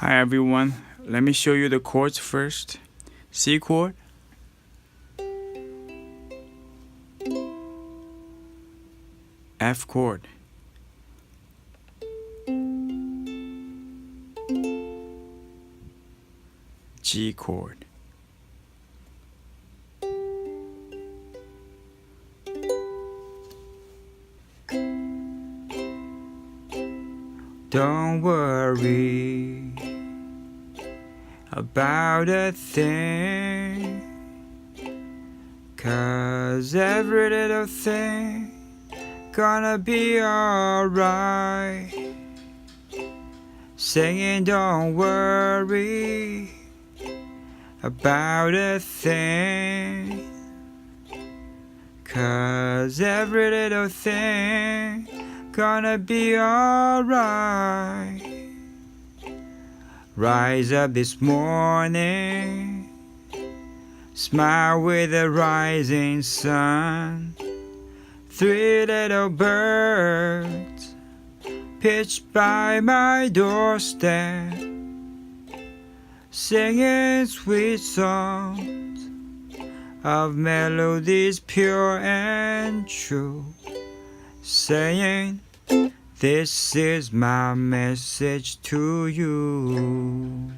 Hi everyone, let me show you the chords first. C chord, F chord, G chord, don't worry about a thing, 'cause every little thing gonna be alright. Saying don't worry about a thing, 'cause every little thing gonna be alright. Rise up this morning, smile with the rising sun. 3 little birds pitched by my doorstep, singing sweet songs of melodies pure and true, saying, this is my message to you.